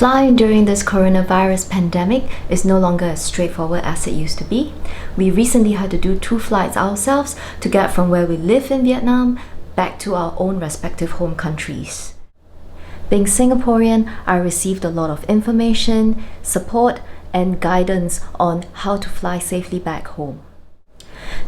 Flying during this coronavirus pandemic is no longer as straightforward as it used to be. We recently had to do 2 flights ourselves to get from where we live in Vietnam back to our own respective home countries. Being Singaporean, I received a lot of information, support, and guidance on how to fly safely back home.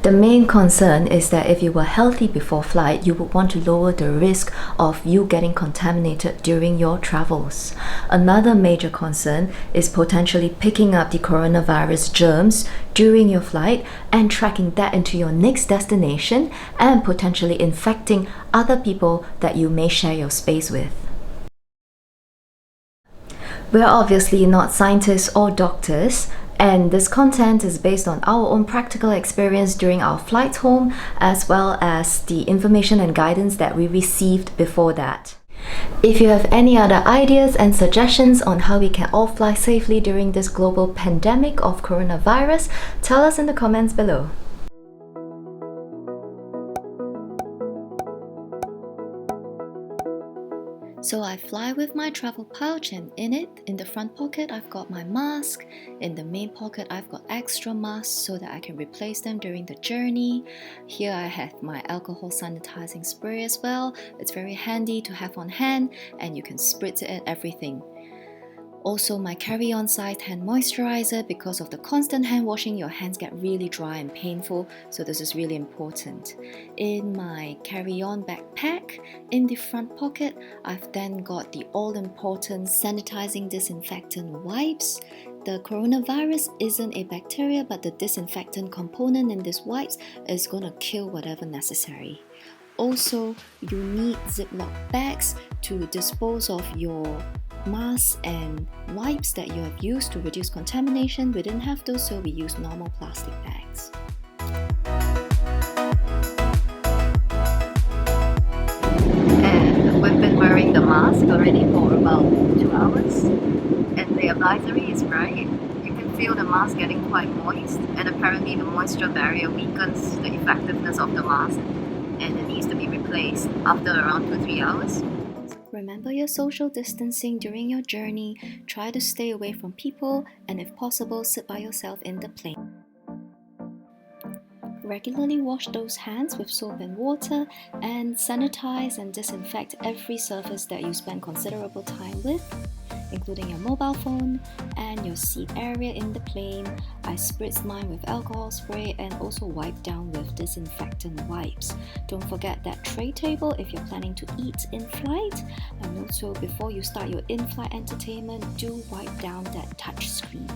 The main concern is that if you were healthy before flight, you would want to lower the risk of you getting contaminated during your travels. Another major concern is potentially picking up the coronavirus germs during your flight and tracking that into your next destination and potentially infecting other people that you may share your space with. We're obviously not scientists or doctors, and this content is based on our own practical experience during our flights home, as well as the information and guidance that we received before that. If you have any other ideas and suggestions on how we can all fly safely during this global pandemic of coronavirus, tell us in the comments below. So I fly with my travel pouch, and in it, in the front pocket, I've got my mask. In the main pocket, I've got extra masks so that I can replace them during the journey. Here I have my alcohol sanitizing spray as well. It's very handy to have on hand and you can spritz it at everything. Also my carry-on sized hand moisturizer. Because of the constant hand washing, your hands get really dry and painful, so this is really important. In my carry-on backpack, in the front pocket, I've then got the all-important sanitizing disinfectant wipes. The coronavirus isn't a bacteria, but the disinfectant component in these wipes is going to kill whatever necessary. Also, you need Ziploc bags to dispose of your masks and wipes that you have used to reduce contamination. We didn't have those, so we used normal plastic bags. And we've been wearing the mask already for about 2 hours, and the advisory is right. You can feel the mask getting quite moist, and apparently the moisture barrier weakens the effectiveness of the mask, and it needs to be replaced after around 2-3 hours. Remember your social distancing during your journey. Try to stay away from people, and if possible, sit by yourself in the plane. Regularly wash those hands with soap and water, and sanitize and disinfect every surface that you spend considerable time with, including your mobile phone and your seat area in the plane. I spritzed mine with alcohol spray and also wiped down with disinfectant wipes. Don't forget that tray table if you're planning to eat in flight, and also before you start your in-flight entertainment, do wipe down that touch screen.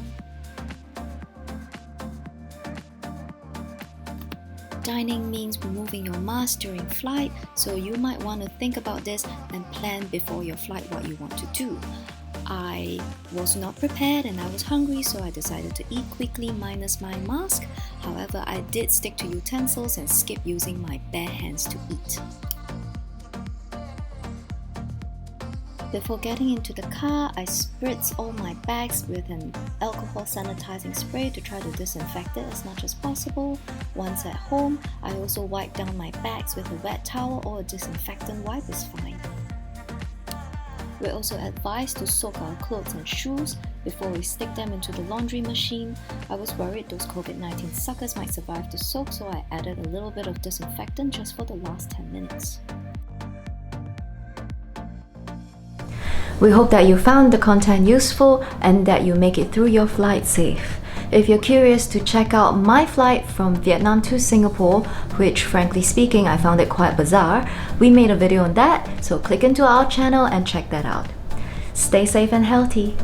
Dining means removing your mask during flight, so you might want to think about this and plan before your flight what you want to do. I was not prepared and I was hungry, so I decided to eat quickly minus my mask. However, I did stick to utensils and skip using my bare hands to eat. Before getting into the car, I spritzed all my bags with an alcohol sanitizing spray to try to disinfect it as much as possible. Once at home, I also wiped down my bags with a wet towel or a disinfectant wipe is fine. We're also advised to soak our clothes and shoes before we stick them into the laundry machine. I was worried those COVID-19 suckers might survive the soak, so I added a little bit of disinfectant just for the last 10 minutes. We hope that you found the content useful and that you make it through your flight safe. If you're curious to check out my flight from Vietnam to Singapore, which frankly speaking I found it quite bizarre, we made a video on that, so click into our channel and check that out. Stay safe and healthy.